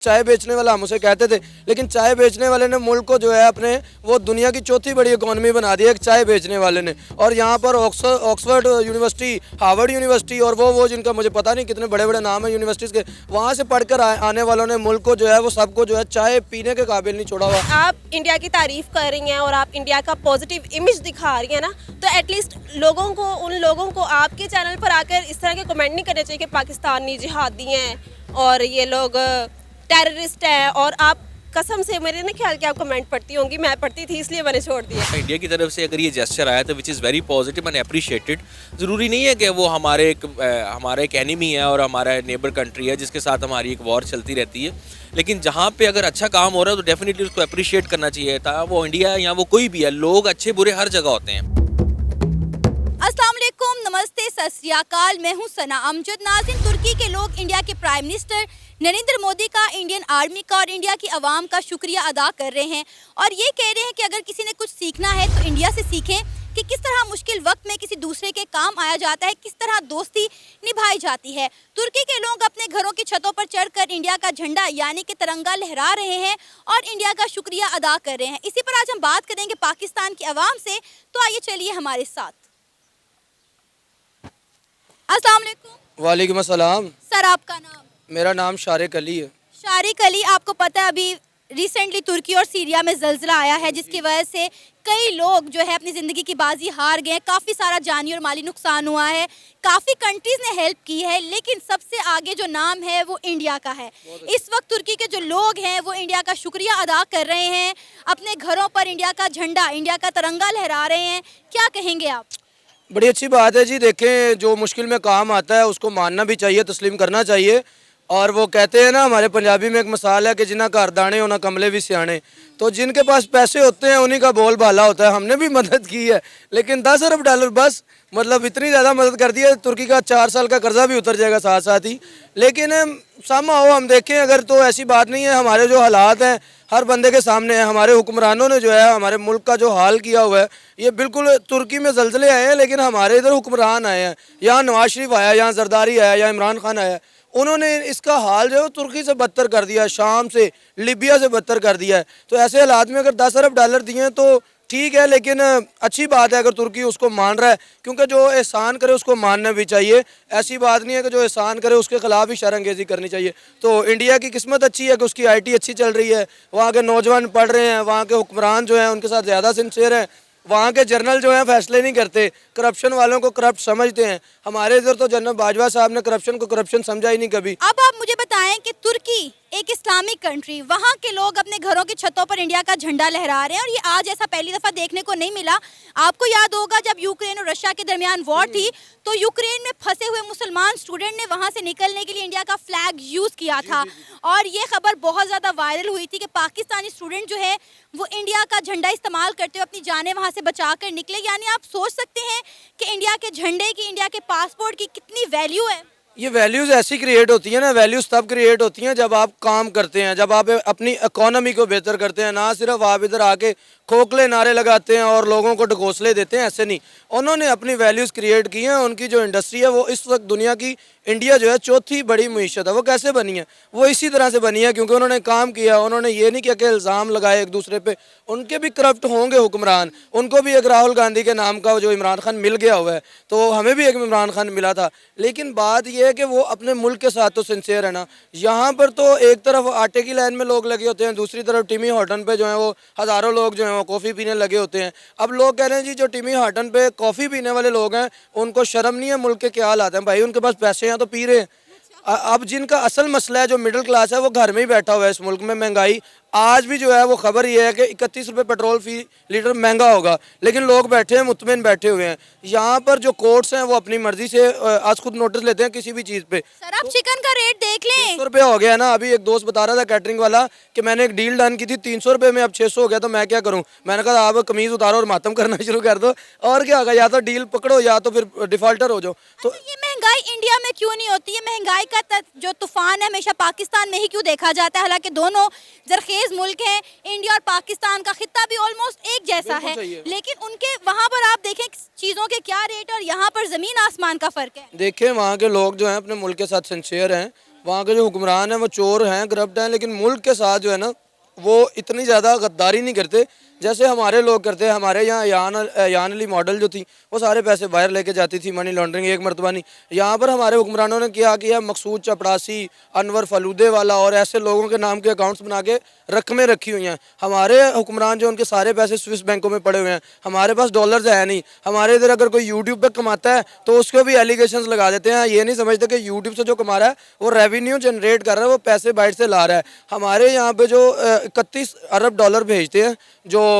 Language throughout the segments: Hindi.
चाय बेचने वाला हम उसे कहते थे, लेकिन चाय बेचने वाले ने मुल्क को जो है अपने वो दुनिया की चौथी बड़ी इकोनॉमी बना दी है एक चाय बेचने वाले ने। और यहाँ पर ऑक्सफोर्ड यूनिवर्सिटी, हार्वर्ड यूनिवर्सिटी और वो जिनका मुझे पता नहीं कितने बड़े बड़े नाम है यूनिवर्सिटीज़ के, वहाँ से पढ़कर आने वालों ने मुल्क को जो है वो सबको जो है चाय पीने के काबिल नहीं छोड़ा हुआ। आप इंडिया की तारीफ कर रही हैं और आप इंडिया का पॉजिटिव इमेज दिखा रही हैं ना, तो एटलीस्ट उन लोगों को आपके चैनल पर आकर इस तरह के कमेंट नहीं करने चाहिए कि पाकिस्तानी जिहादी हैं और ये लोग टेररिस्ट है। और आप कसम से मेरे ना ख्याल कि आप कमेंट पढ़ती होंगी, मैं पढ़ती थी इसलिए मैंने छोड़ दिया। इंडिया की तरफ से अगर ये जेस्चर आया तो which is very positive and appreciated. ज़रूरी नहीं है कि वो हमारा एक एनिमी है और हमारा नेबर कंट्री है जिसके साथ हमारी एक वॉर चलती रहती है, लेकिन जहाँ पे अगर अच्छा काम हो रहा है तो डेफिनेटली उसको अप्रिशिएट करना चाहिए था। वो इंडिया है या वो कोई भी है, लोग अच्छे बुरे हर जगह होते हैं। अस्सलाम वालेकुम, नमस्ते, सत श्री अकाल। मैं हूं सना अमजद। नाज़रीन, तुर्की के लोग इंडिया के प्राइम मिनिस्टर नरेंद्र मोदी का, इंडियन आर्मी का और इंडिया की आवाम का शुक्रिया अदा कर रहे हैं और ये कह रहे हैं कि अगर किसी ने कुछ सीखना है तो इंडिया से सीखें कि किस तरह मुश्किल वक्त में किसी दूसरे के काम आया जाता है, किस तरह दोस्ती निभाई जाती है। तुर्की के लोग अपने घरों की छतों पर चढ़कर इंडिया का झंडा यानी कि तिरंगा लहरा रहे हैं और इंडिया का शुक्रिया अदा कर रहे हैं। इसी पर आज हम बात करेंगे पाकिस्तान की आवाम से, तो आइए चलिए हमारे साथ। अस्सलाम वालेकुम। वालेकुम अस्सलाम। सर, आपका नाम? मेरा नाम शारिक अली है। शारिक अली, आपको पता है अभी रिसेंटली तुर्की और सीरिया में ज़ल्ज़ला आया है जिसकी वजह से कई लोग जो है अपनी ज़िंदगी की बाजी हार गए, काफ़ी सारा जानी और माली नुकसान हुआ है, काफ़ी कंट्रीज़ ने हेल्प की है, लेकिन सबसे आगे जो नाम है वो इंडिया का है। इस वक्त तुर्की के जो लोग हैं वो इंडिया का शुक्रिया अदा कर रहे हैं, अपने घरों पर इंडिया का झंडा, इंडिया का तिरंगा लहरा रहे हैं। क्या कहेंगे आप? बड़ी अच्छी बात है जी। देखें, जो मुश्किल में काम आता है उसको मानना भी चाहिए, तस्लीम करना चाहिए। और वो कहते हैं ना, हमारे पंजाबी में एक मिसाल है कि जिन्ना घर दाने होना कमले भी सियाने। तो जिनके पास पैसे होते हैं उन्हीं का बोल भाला होता है। हमने भी मदद की है, लेकिन 10 अरब डॉलर बस, मतलब इतनी ज़्यादा मदद कर दी है। तुर्की का 4 साल का कर्जा भी उतर जाएगा साथ साथ ही। लेकिन सामने हम देखें अगर, तो ऐसी बात नहीं है। हमारे जो हालात हैं हर बंदे के सामने है। हमारे हुक्मरानों ने जो है हमारे मुल्क का जो हाल किया हुआ है, ये बिल्कुल तुर्की में ज़ल्ज़ले आए हैं लेकिन हमारे इधर हुक्मरान आए हैं। यहाँ नवाज शरीफ आया, यहाँ जरदारी आया, यहाँ इमरान खान आया, उन्होंने इसका हाल जो है तुर्की से बदतर कर दिया है, शाम से, लीबिया से बदतर कर दिया है। तो ऐसे हालात में अगर 10 अरब डॉलर दिए हैं तो ठीक है, लेकिन अच्छी बात है अगर तुर्की उसको मान रहा है, क्योंकि जो एहसान करे उसको मानना भी चाहिए। ऐसी बात नहीं है कि जो एहसान करे उसके खिलाफ ही शर्मंगेज़ी करनी चाहिए। तो इंडिया की किस्मत अच्छी है कि उसकी IT अच्छी चल रही है, वहाँ के नौजवान पढ़ रहे हैं, वहाँ के हुक्मरान जो हैं उनके साथ ज़्यादा सिंसियर हैं, वहाँ के जनरल जो हैं फैसले नहीं करते, करप्शन वालों को करप्ट समझते हैं। हमारे इधर तो जनरल बाजवा साहब ने करप्शन को करप्शन समझा ही नहीं कभी। अब आप मुझे बताएं कि तुर्की एक इस्लामिक कंट्री, वहाँ के लोग अपने घरों की छतों पर इंडिया का झंडा लहरा रहे हैं और ये आज ऐसा पहली दफ़ा देखने को नहीं मिला। आपको याद होगा जब यूक्रेन और रशिया के दरमियान वॉर थी तो यूक्रेन में फंसे हुए मुसलमान स्टूडेंट ने वहाँ से निकलने के लिए इंडिया का फ्लैग यूज़ किया था और ये खबर बहुत ज़्यादा वायरल हुई थी कि पाकिस्तानी स्टूडेंट जो है वो इंडिया का झंडा इस्तेमाल करते हुए अपनी जानें वहाँ से बचा कर निकले। यानी आप सोच सकते हैं कि इंडिया के झंडे की, इंडिया के पासपोर्ट की कितनी वैल्यू है। ये वैल्यूज़ ऐसी क्रिएट होती है ना, वैल्यूज़ तब क्रिएट होती हैं जब आप काम करते हैं, जब आप अपनी इकोनॉमी को बेहतर करते हैं। ना सिर्फ आप इधर आके खोखले नारे लगाते हैं और लोगों को ढकोसले देते हैं, ऐसे नहीं। उन्होंने अपनी वैल्यूज़ क्रिएट की हैं। उनकी जो इंडस्ट्री है वो इस वक्त दुनिया की, इंडिया जो है चौथी बड़ी मीशत है। वो कैसे बनी है? वो इसी तरह से बनी है क्योंकि उन्होंने काम किया। उन्होंने ये नहीं किया कि इल्ज़ाम लगाए एक दूसरे पे। उनके भी करप्ट होंगे हुक्मरान, उनको भी एक राहुल गांधी के नाम का जो इमरान खान मिल गया हुआ है, तो हमें भी एक इमरान खान मिला था। लेकिन बात यह है कि वो अपने मुल्क के साथ तो सिंसियर है ना। यहाँ पर तो एक तरफ आटे की लाइन में लोग लगे होते हैं, दूसरी तरफ टिमी हॉटन पे जो है वो हज़ारों लोग जो हैं वो कॉफ़ी पीने लगे होते हैं। अब लोग कह रहे हैं जी जो टिमी हॉटन पे कॉफ़ी पीने वाले लोग हैं उनको शर्म नहीं है मुल्क के क्या हालात हैं। भाई उनके पास पैसे हैं तो पी रहे हैं। अब जिनका असल मसला है, जो मिडिल क्लास है, वो घर में ही बैठा हुआ है। इस मुल्क में महंगाई आज भी जो है वो खबर ये है कि 31 रुपये पेट्रोल फी लीटर महंगा होगा, लेकिन लोग बैठे हैं, मुतमिन बैठे हुए हैं। यहाँ पर जो कोर्ट्स हैं वो अपनी मर्जी से आज खुद नोटिस लेते हैं किसी भी चीज़ पे। सर, आप चिकन का रेट देख लें, 600 रुपये हो गया ना। अभी एक दोस्त बता रहा था कैटरिंग वाला कि मैंने एक डील डन की थी 300 रुपये में, अब 600 हो गया, तो मैं क्या करूँ? मैंने कहा आप कमीज़ उतारो और मातम करना शुरू कर दो, और क्या होगा? या तो डील पकड़ो या तो फिर डिफॉल्टर हो जाओ। तो ये महंगाई इंडिया में क्यों नहीं होती है? महंगाई का जो तूफान है हमेशा पाकिस्तान में ही क्यों देखा जाता है? हालांकि दोनों जरखेज मुल्क हैं, इंडिया और पाकिस्तान का खित्ता भी ऑलमोस्ट एक जैसा है, लेकिन उनके वहाँ पर आप देखें चीज़ों के क्या रेट और यहाँ पर ज़मीन आसमान का फ़र्क है। देखें वहाँ के लोग जो हैं अपने मुल्क के साथ सिंसियर हैं। वहाँ के जो हुक्मरान हैं वो चोर हैं, करप्ट हैं, लेकिन मुल्क के साथ जो है ना वो इतनी ज़्यादा गद्दारी नहीं करते जैसे हमारे लोग करते हैं। हमारे यहाँ यान अली मॉडल जो थी वो सारे पैसे बाहर लेके जाती थी, मनी लॉन्ड्रिंग एक मरतबा नहीं। यहाँ पर हमारे हुक्मरानों ने क्या किया, मकसूद चपड़ासी, अनवर फलूदे वाला और ऐसे लोगों के नाम के अकाउंट्स बना के रकमें रखी हुई हैं। हमारे हुक्मरान जो उनके सारे पैसे स्विस बैंकों में पड़े हुए हैं, हमारे पास डॉलर्स है नहीं। हमारे इधर अगर कोई यूट्यूब पे कमाता है तो उसको भी एलिगेशंस लगा देते हैं, ये नहीं समझते कि यूट्यूब से जो कमा रहा है वो रेवेन्यू जनरेट कर रहा है, वो पैसे बाहर से ला रहा है। हमारे यहाँ पे जो 31 अरब डॉलर भेजते हैं जो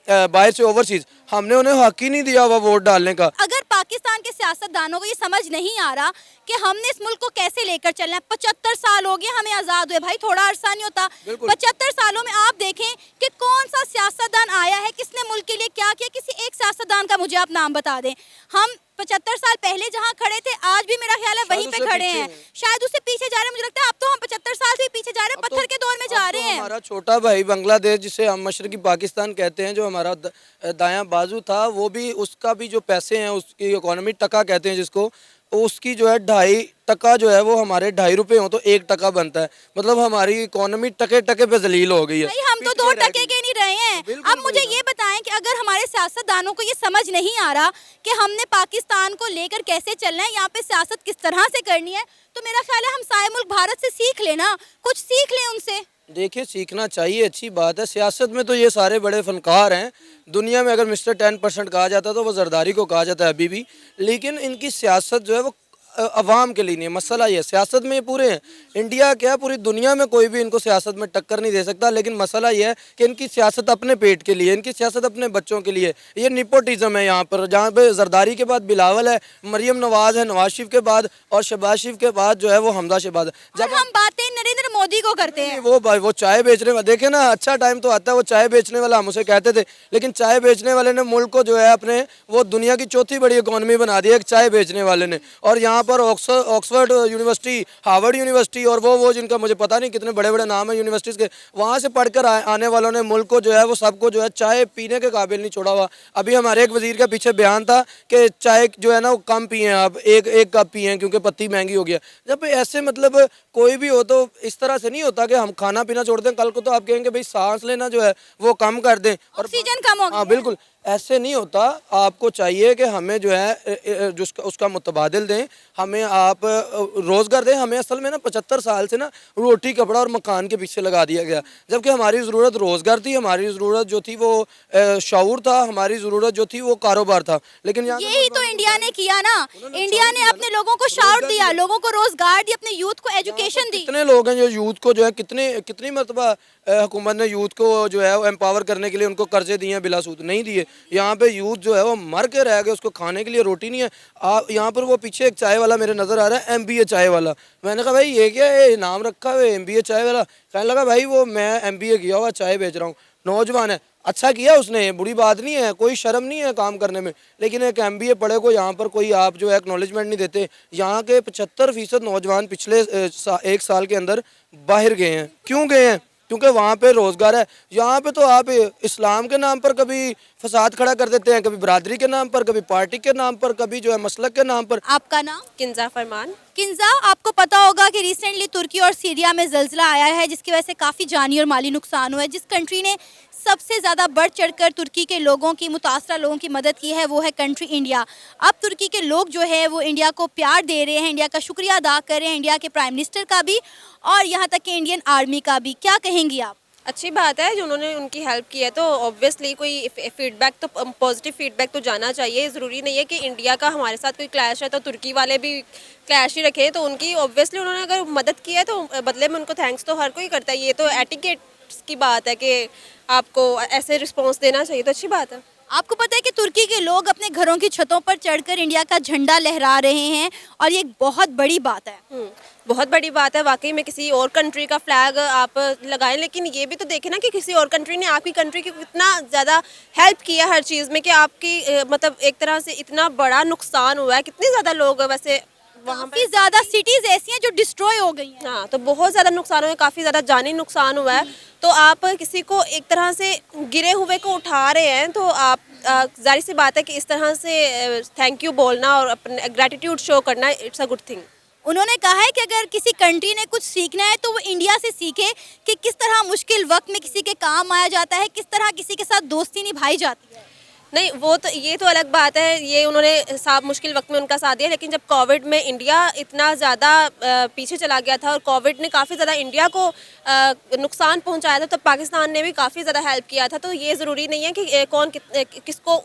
बाहर से ओवरसीज, हमने उन्हें हक ही नहीं दिया हुआ वोट डालने का। अगर पाकिस्तान के सियासतदानों को ये समझ नहीं आ रहा कि हमने इस मुल्क को कैसे लेकर चलना है, 75 साल हो गए हमें आज़ाद हुए, भाई थोड़ा अरसा नहीं होता। 75 सालों में आप देखें कि कौन सा सियासतदान आया है, किसने मुल्क के लिए क्या किया, किसी एक सियासतदान का मुझे आप नाम बता दें। हम 75 साल पहले जहाँ खड़े थे आज भी मेरा ख्याल है वहीं पे खड़े हैं, शायद उससे पीछे जा रहे हैं। मुझे लगता है अब तो हम 75 साल से पीछे जा रहे हैं, पत्थर के दौर में जा रहे हैं। हमारा छोटा भाई बांग्लादेश, जिसे हम मशरकी पाकिस्तान कहते हैं, जो हमारा दायां बाजू था, वो भी उसका भी जो पैसे हैं उसकी इकोनॉमी टका कहते हैं जिसको, उसकी जो है 2.5 टका जो है वो हमारे 2.5 रुपए हो तो 1 टका बनता है। मतलब हमारी इकोनॉमी टके टके पे जलील हो गई है। भाई हम तो 2 टके के नहीं रहे हैं। अब मुझे ये बताएं कि अगर हमारे सियासतदानों को ये समझ नहीं आ रहा कि हमने पाकिस्तान को लेकर कैसे चलना है, यहाँ पे सियासत किस तरह से करनी है, तो मेरा ख्याल है हमसाये मुल्क भारत से सीख लेना, कुछ सीख लें उनसे। देखिए सीखना चाहिए, अच्छी बात है। सियासत में तो ये सारे बड़े फनकार हैं। दुनिया में अगर मिस्टर 10% कहा जाता तो वो जरदारी को कहा जाता है अभी भी, लेकिन इनकी सियासत जो है वो अवाम के लिए नहीं है। मसला ये सियासत में ये पूरे हैं, इंडिया क्या पूरी दुनिया में कोई भी इनको सियासत में टक्कर नहीं दे सकता, लेकिन मसला ये है कि इनकी सियासत अपने पेट के लिए, इनकी सियासत अपने बच्चों के लिए। ये निपोटिज्म है यहाँ पर, जहाँ पे जरदारी के बाद बिलावल है, मरियम नवाज है नवाज शरीफ के बाद, और शहबाज शरीफ के बाद जो है वो हमजा शहबाज है। जब हम बातें नरेंद्र मोदी को करते हैं, वो चाय बेचने वाला, देखे ना अच्छा टाइम तो आता है, वो चाय बेचने वाला हम उसे कहते थे, लेकिन चाय बेचने वाले ने मुल्क को जो है अपने वो दुनिया की चौथी बड़ी इकोनॉमी बना दी है एक चाय बेचने वाले ने। और यहाँ पर ऑक्सफोर्ड यूनिवर्सिटी, हार्वर्ड यूनिवर्सिटी और वो जिनका मुझे पता नहीं कितने बड़े बड़े नाम है यूनिवर्सिटीज़ के, वहाँ से पढ़कर आने वालों ने मुल्क को जो है वो सबको जो है चाय पीने के काबिल नहीं छोड़ा हुआ। अभी हमारे एक वजीर के पीछे बयान था कि चाय जो है ना वो कम पिए, आप एक कप पिए क्योंकि पत्ती महंगी हो गया। जब ऐसे मतलब कोई भी हो तो इस तरह से नहीं होता कि हम खाना पीना छोड़ दें, कल को तो आप कहेंगे भाई सांस लेना जो है वो कम कर दें और ऑक्सीजन कम हो गया। हाँ बिल्कुल, ऐसे नहीं होता। आपको चाहिए कि हमें जो है उसका मुतबादिल दें, हमें आप रोज़गार दें। हमें असल में ना 75 साल से ना रोटी कपड़ा और मकान के पीछे लगा दिया गया, जबकि हमारी ज़रूरत रोज़गार थी, हमारी ज़रूरत जो थी वो शऊर था, हमारी ज़रूरत जो थी वो कारोबार था। लेकिन यही तो इंडिया ने किया ना, इंडिया ने अपने लोगों को शॉट दिया, लोगों को रोजगार दिया, अपने यूथ को एजुकेशन दी। कितने लोग हैं जो यूथ को जो है कितनी मरतबा हुकूमत ने यूथ को जो है वो एम्पावर करने के लिए उनको कर्जे दिए हैं, बिला सूद नहीं दिए। यहाँ पे यूथ जो है वो मर के रह गए, उसको खाने के लिए रोटी नहीं है। यहाँ पर वो पीछे एक चाय वाला मेरे नज़र आ रहा है, MBA चाय वाला। मैंने कहा भाई ये क्या है, नाम रखा हुआ है MBA चाय वाला। कहने लगा भाई वो मैं MBA किया हुआ चाय बेच रहा हूँ। नौजवान है, अच्छा किया उसने, बुरी बात नहीं है, कोई शर्म नहीं है काम करने में, लेकिन एक MBA पढ़े को यहाँ पर कोई आप जो है एक्नॉलेजमेंट नहीं देते। यहाँ के 75% नौजवान पिछले 1 साल के अंदर बाहर गए हैं। क्यों गए हैं? क्योंकि वहाँ पे रोज़गार है। यहाँ पे तो आप इस्लाम के नाम पर कभी फसाद खड़ा कर देते हैं, कभी बरादरी के नाम पर, कभी पार्टी के नाम पर, कभी जो है मसलक के नाम पर। आपका नाम? किंजा फरमान। किंजा, आपको पता होगा कि रिसेंटली तुर्की और सीरिया में ज़ल्ज़ला आया है, जिसकी वजह से काफ़ी जानी और माली नुकसान हुआ है। जिस कंट्री ने सबसे ज़्यादा बढ़ चढ़कर तुर्की के लोगों की, मुतासरा लोगों की मदद की है, वो है कंट्री इंडिया। अब तुर्की के लोग जो है वो इंडिया को प्यार दे रहे हैं, इंडिया का शुक्रिया अदा कर रहे हैं, इंडिया के प्राइम मिनिस्टर का भी और यहाँ तक कि इंडियन आर्मी का भी। क्या कहेंगी आप? अच्छी बात है जो उन्होंने उनकी हेल्प की है, तो ऑब्वियसली कोई फीडबैक तो पॉजिटिव फीडबैक तो जाना चाहिए। ज़रूरी नहीं है कि इंडिया का हमारे साथ कोई क्लैश है तो तुर्की वाले भी क्लैश ही रखें। तो उनकी ऑब्वियसली उन्होंने अगर मदद की है तो बदले में उनको थैंक्स तो हर कोई करता है। ये तो एटिकेट की बात है कि आपको ऐसे रिस्पॉन्स देना चाहिए, तो अच्छी बात है। आपको पता है कि तुर्की के लोग अपने घरों की छतों पर चढ़कर इंडिया का झंडा लहरा रहे हैं और ये एक बहुत बड़ी बात है। बहुत बड़ी बात है वाकई में। किसी और कंट्री का फ्लैग आप लगाएं, लेकिन ये भी तो देखें ना कि किसी और कंट्री ने आपकी कंट्री की कितना ज़्यादा हेल्प किया हर चीज़ में, कि आपकी मतलब एक तरह से इतना बड़ा नुकसान हुआ है। कितने ज़्यादा लोग वैसे वहाँ काफ़ी ज़्यादा सिटीज़ ऐसी हैं जो डिस्ट्रॉय हो गई हैं। हाँ, तो बहुत ज़्यादा नुकसान हुआ है, काफ़ी ज़्यादा जानी नुकसान हुआ है। तो आप किसी को एक तरह से गिरे हुए को उठा रहे हैं, तो आप जाहिर सी बात है कि इस तरह से थैंक यू बोलना और अपने ग्रैटिट्यूड शो करना, इट्स अ गुड थिंग। उन्होंने कहा है कि अगर किसी कंट्री ने कुछ सीखना है तो वो इंडिया से सीखे कि किस तरह मुश्किल वक्त में किसी के काम आया जाता है, किस तरह किसी के साथ दोस्ती निभाई जाती है। नहीं, वो तो ये तो अलग बात है, ये उन्होंने साफ मुश्किल वक्त में उनका साथ दिया, लेकिन जब कोविड में इंडिया इतना ज़्यादा पीछे चला गया था और कोविड ने काफ़ी ज़्यादा इंडिया को नुकसान पहुंचाया था, तो पाकिस्तान ने भी काफ़ी ज़्यादा हेल्प किया था। तो ये ज़रूरी नहीं है कि कौन किसको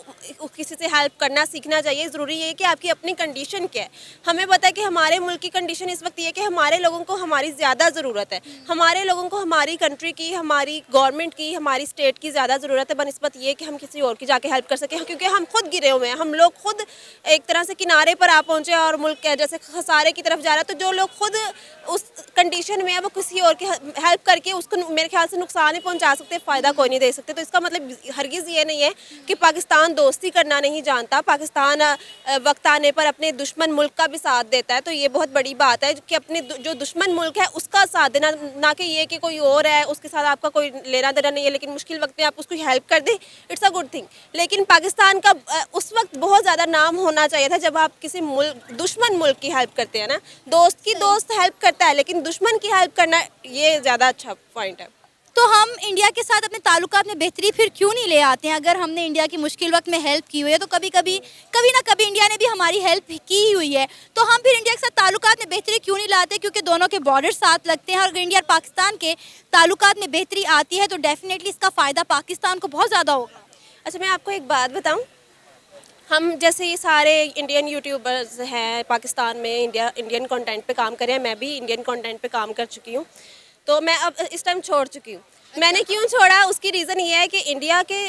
किसी से हेल्प करना सीखना चाहिए, ज़रूरी ये है कि आपकी अपनी कंडीशन क्या है। हमें पता है कि हमारे मुल्क की कंडीशन इस वक्त ये है कि हमारे लोगों को हमारी ज़्यादा ज़रूरत है, हमारे लोगों को हमारी कंट्री की, हमारी गवर्नमेंट की, हमारी स्टेट की ज़्यादा ज़रूरत है बनस्बत ये कि हम किसी और की जाके हेल्प कर सकें, क्योंकि हम खुद गिरे हुए हैं। हम लोग खुद एक तरह से किनारे पर आ पहुंचे और मुल्क जैसे खसारे की तरफ जा रहा है, तो जो लोग खुद उस कंडीशन में है वो किसी और की हेल्प करके उसको मेरे ख्याल से नुकसान ही पहुंचा सकते, फ़ायदा कोई नहीं दे सकते। तो इसका मतलब हरगिज़ ये नहीं है कि पाकिस्तान दोस्ती करना नहीं जानता, पाकिस्तान वक्त आने पर अपने दुश्मन मुल्क का भी साथ देता है। तो ये बहुत बड़ी बात है कि अपने जो दुश्मन मुल्क है उसका साथ देना, ना कि ये कि कोई और है उसके साथ आपका कोई लेना देना नहीं है, लेकिन मुश्किल वक्त में आप उसको हेल्प कर दें, इट्स अ गुड थिंग। लेकिन पाकिस्तान का उस वक्त बहुत ज़्यादा नाम होना चाहिए था जब आप किसी दुश्मन मुल्क की हेल्प करते हैं ना। दोस्त की दोस्त हेल्प करता है, लेकिन दुश्मन की हेल्प करना ये ज़्यादा अच्छा पॉइंट है। तो हम इंडिया के साथ अपने ताल्लुकात में बेहतरी फिर क्यों नहीं ले आते हैं? अगर हमने इंडिया की मुश्किल वक्त में हेल्प की हुई है तो कभी ना कभी इंडिया ने भी हमारी हेल्प की हुई है, तो हम फिर इंडिया के साथ ताल्लुकात में बेहतरी क्यों नहीं लाते? क्योंकि दोनों के बॉर्डर साथ लगते हैं और अगर इंडिया और पाकिस्तान के ताल्लुकात में बेहतरी आती है तो डेफिनेटली इसका फ़ायदा पाकिस्तान को बहुत ज़्यादा होगा। अच्छा, मैं आपको एक बात बताऊं, हम जैसे ये सारे इंडियन यूट्यूबर्स हैं पाकिस्तान में, इंडियन कंटेंट पे काम कर रहे हैं, मैं भी इंडियन कंटेंट पे काम कर चुकी हूँ, तो मैं अब इस टाइम छोड़ चुकी हूँ। मैंने क्यों छोड़ा, उसकी रीज़न ये है कि इंडिया के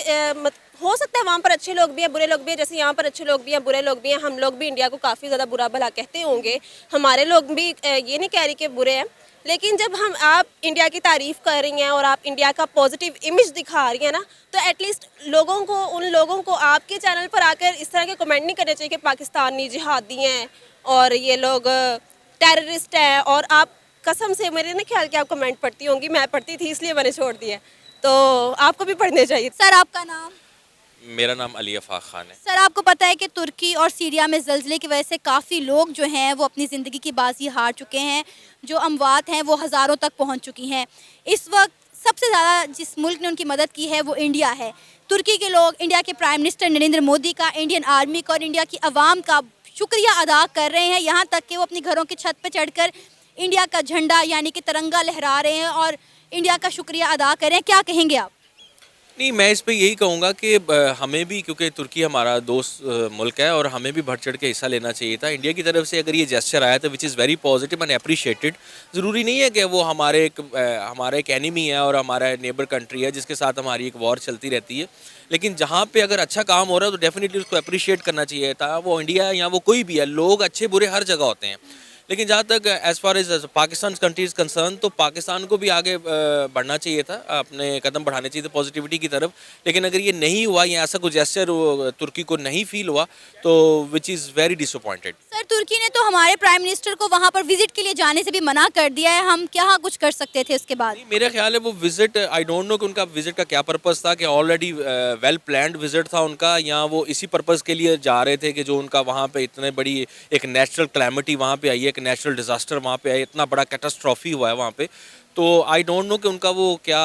हो सकता है वहाँ पर अच्छे लोग भी हैं, बुरे लोग भी हैं, जैसे यहाँ पर अच्छे लोग भी हैं, बुरे लोग भी हैं। हम लोग भी इंडिया को काफ़ी ज़्यादा बुरा भला कहते होंगे, हमारे लोग भी ये नहीं कह रही कि बुरे हैं, लेकिन जब आप इंडिया की तारीफ़ कर रही हैं और आप इंडिया का पॉजिटिव इमेज दिखा रही हैं ना, तो एटलीस्ट उन लोगों को आपके चैनल पर आकर इस तरह के कमेंट नहीं करने चाहिए कि पाकिस्तानी जिहादी हैं और ये लोग टेररिस्ट हैं। और आप कसम से, मेरे ना ख्याल कि आप कमेंट पढ़ती होंगी, मैं पढ़ती थी इसलिए मैंने छोड़ दिया, तो आपको भी पढ़ने चाहिए। सर, आपका नाम? मेरा नाम अली अफाक खान है। सर, आपको पता है कि तुर्की और सीरिया में ज़ल्ज़ले की वजह से काफ़ी लोग जो हैं वो अपनी ज़िंदगी की बाजी हार चुके हैं, जो अमवात हैं वो हज़ारों तक पहुंच चुकी हैं। इस वक्त सबसे ज़्यादा जिस मुल्क ने उनकी मदद की है वो इंडिया है। तुर्की के लोग इंडिया के प्राइम मिनिस्टर नरेंद्र मोदी का, इंडियन आर्मी का और इंडिया की आवाम का शुक्रिया अदा कर रहे हैं, यहाँ तक कि वो अपनी घरों की छत पर चढ़कर इंडिया का झंडा यानी कि तिरंगा लहरा रहे हैं और इंडिया का शुक्रिया अदा कर रहे हैं। क्या कहेंगे आप? नहीं, मैं इस पे यही कहूँगा कि हमें भी, क्योंकि तुर्की हमारा दोस्त मुल्क है और हमें भी बढ़ चढ़ के हिस्सा लेना चाहिए था। इंडिया की तरफ से अगर ये जेस्चर आया तो which is very positive and appreciated. ज़रूरी नहीं है कि वो हमारे एक एनिमी है और हमारा नेबर कंट्री है जिसके साथ हमारी एक वॉर चलती रहती है, लेकिन जहाँ पे अगर अच्छा काम हो रहा है तो डेफिनेटली उसको अप्रिशिएट करना चाहिए था। वो इंडिया या वो कोई भी है, लोग अच्छे बुरे हर जगह होते हैं, लेकिन जहाँ तक as far as Pakistan country is concerned, तो पाकिस्तान को भी आगे बढ़ना चाहिए था, अपने कदम बढ़ाने चाहिए थे पॉजिटिविटी की तरफ। लेकिन अगर ये नहीं हुआ या ऐसा कुछ जेस्चर तुर्की को नहीं फील हुआ तो which is very disappointed. Sir, तुर्की ने तो हमारे प्राइम मिनिस्टर को वहाँ पर विजिट के लिए जाने से भी मना कर दिया है, हम क्या कुछ कर सकते थे उसके बाद? मेरा ख्याल है वो विजिट, आई डोंट नो कि उनका विजिट का क्या पर्पस था, कि ऑलरेडी वेल प्लान्ड विजिट था उनका, या वो इसी पर्पस के लिए जा रहे थे कि जो उनका वहाँ पे इतने बड़ी एक नेचुरल क्लैमिटी वहाँ पे आई है, एक नेचुरल डिजास्टर वहाँ पे है, इतना बड़ा कैटास्ट्रॉफी हुआ है वहाँ पे। तो आई डोंट नो कि उनका वो क्या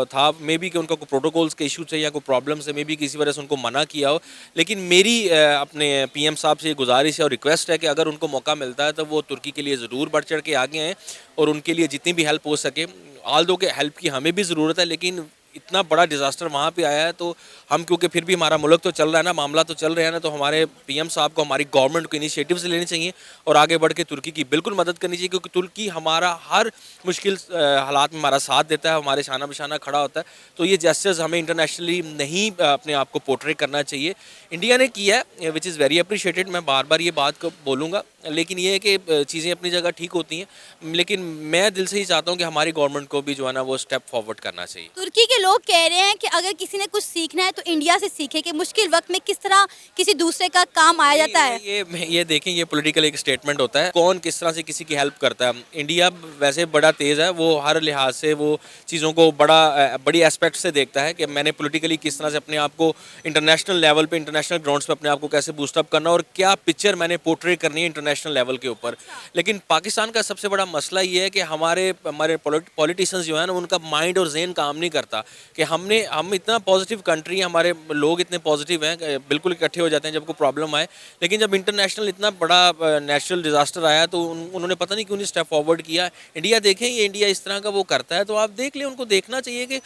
था, मे बी कि उनका कोई प्रोटोकॉल्स के इशू थे या कोई प्रॉब्लम से, मे बी किसी वजह से उनको मना किया हो। लेकिन मेरी अपने पीएम साहब से गुजारिश है और रिक्वेस्ट है कि अगर उनको मौका मिलता है तो वो तुर्की के लिए ज़रूर बढ़ चढ़ के आगे आएँ और उनके लिए जितनी भी हेल्प हो सके, आल दो के हेल्प की हमें भी ज़रूरत है, लेकिन इतना बड़ा डिज़ास्टर वहाँ पे आया है तो हम, क्योंकि फिर भी हमारा मुल्क तो चल रहा है ना, मामला तो चल रहा है ना, तो हमारे पीएम साहब को, हमारी गवर्नमेंट को इनिशिएटिव्स लेने चाहिए और आगे बढ़ के तुर्की की बिल्कुल मदद करनी चाहिए, क्योंकि तुर्की हमारा हर मुश्किल हालात में हमारा साथ देता है, हमारे शाना बशाना खड़ा होता है। तो ये जेस्चर्स हमें इंटरनेशनली नहीं अपने आप को पोर्ट्रे करना चाहिए। इंडिया ने किया है विच इज़ वेरी अप्रिशिएटेड, मैं बार बार ये बात को बोलूँगा, लेकिन ये है कि चीज़ें अपनी जगह ठीक होती हैं, लेकिन मैं दिल से ही चाहता हूँ कि हमारी गवर्नमेंट को भी जो है ना वो स्टेप फॉरवर्ड करना चाहिए। तुर्की के लोग कह रहे हैं कि अगर किसी ने कुछ सीखना है तो इंडिया से सीखे, कि मुश्किल वक्त में किस तरह किसी दूसरे का काम आया जाता है। ये देखें, ये पॉलिटिकल एक स्टेटमेंट होता है, कौन किस तरह से किसी की हेल्प करता है। इंडिया वैसे बड़ा तेज़ है, वो हर लिहाज से वो चीज़ों को बड़ी एस्पेक्ट से देखता है कि मैंने पॉलिटिकली किस तरह से अपने आप को इंटरनेशनल लेवल पे, इंटरनेशनल ग्राउंड्स पे अपने आप को कैसे बूस्टअप करना और क्या पिक्चर मैंने पोर्ट्रे करनी है इंटरनेशनल लेवल के ऊपर। लेकिन पाकिस्तान का सबसे बड़ा मसला ये है कि हमारे पॉलिटिशियंस जो है ना, उनका माइंड और जहन काम नहीं करता कि हम इतना पॉजिटिव कंट्री हैं, हमारे लोग इतने पॉजिटिव हैं, बिल्कुल इकट्ठे हो जाते हैं जब कोई प्रॉब्लम आए। लेकिन जब इंटरनेशनल इतना बड़ा नेचुरल डिजास्टर आया तो उन्होंने पता नहीं क्यों नहीं स्टेप फॉरवर्ड किया। इंडिया देखें, ये इंडिया इस तरह का वो करता है, तो आप देख लें, उनको देखना चाहिए कि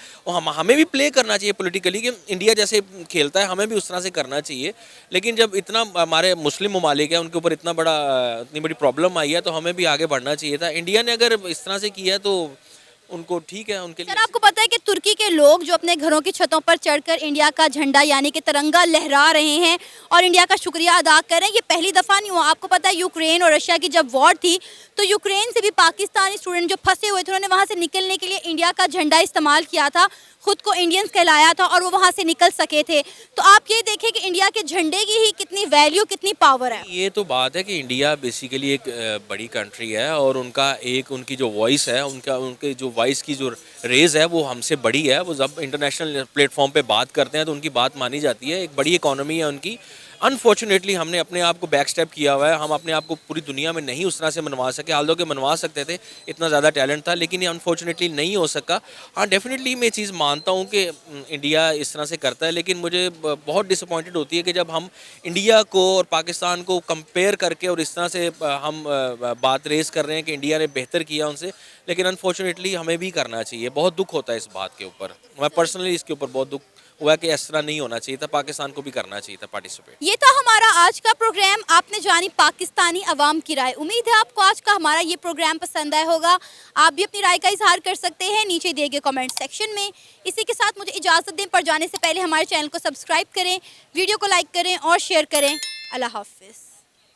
हमें भी प्ले करना चाहिए पॉलिटिकली, कि इंडिया जैसे खेलता है हमें भी उस तरह से करना चाहिए। लेकिन जब इतना हमारे मुस्लिम ममालिक है, उनके ऊपर इतनी बड़ी प्रॉब्लम आई है, तो हमें भी आगे बढ़ना चाहिए था। इंडिया ने अगर इस तरह से किया है तो उनको ठीक है, उनके लिए। सर, आपको पता है कि तुर्की के लोग जो अपने घरों की छतों पर चढ़कर इंडिया का झंडा यानी कि तिरंगा लहरा रहे हैं और इंडिया का शुक्रिया अदा कर रहे हैं। ये पहली दफ़ा नहीं हुआ। आपको पता है यूक्रेन और रशिया की जब वॉर थी तो यूक्रेन से भी पाकिस्तानी स्टूडेंट जो फंसे हुए थे, उन्होंने वहाँ से निकलने के लिए इंडिया का झंडा इस्तेमाल किया था, खुद को इंडियंस कहलाया था और वो वहाँ से निकल सके थे। तो आप ये देखें कि इंडिया के झंडे की ही कितनी वैल्यू, कितनी पावर है। ये तो बात है कि इंडिया बेसिकली एक बड़ी कंट्री है और उनकी जो वॉइस है, उनके जो वॉइस की जो रेज है वो हमसे बड़ी है। वो जब इंटरनेशनल प्लेटफॉर्म पे बात करते हैं तो उनकी बात मानी जाती है। एक बड़ी इकोनॉमी है उनकी। अनफॉर्चुनेटली हमने अपने आप को बैक स्टेप किया हुआ है। हम अपने आप को पूरी दुनिया में नहीं उस तरह से मनवा सके, हाल दो के मनवा सकते थे, इतना ज़्यादा टैलेंट था, लेकिन ये अनफॉर्चुनेटली नहीं हो सका। हाँ, डेफिनेटली मैं चीज़ मानता हूँ कि इंडिया इस तरह से करता है, लेकिन मुझे बहुत डिसअपॉइंटेड होती है कि जब हम इंडिया को और पाकिस्तान को कंपेयर करके और इस तरह से हम बात रेस कर रहे हैं कि इंडिया ने बेहतर किया उनसे, लेकिन अनफॉर्चुनेटली हमें भी करना चाहिए। बहुत दुख होता है इस बात के ऊपर। मैं पर्सनली इसके ऊपर बहुत दुख हुआ कि इस तरह नहीं होना चाहिए था, पाकिस्तान को भी करना चाहिए था पार्टिसिपेट। ये था हमारा आज का प्रोग्राम। आपने जानी पाकिस्तानी अवाम की राय। उम्मीद है आपको आज का हमारा ये प्रोग्राम पसंद आया होगा। आप भी अपनी राय का इजहार कर सकते हैं नीचे दिए गए कमेंट सेक्शन में। इसी के साथ मुझे इजाज़त दें, पर जाने से पहले हमारे चैनल को सब्सक्राइब करें, वीडियो को लाइक करें और शेयर करें। अल्लाह हाफिज़।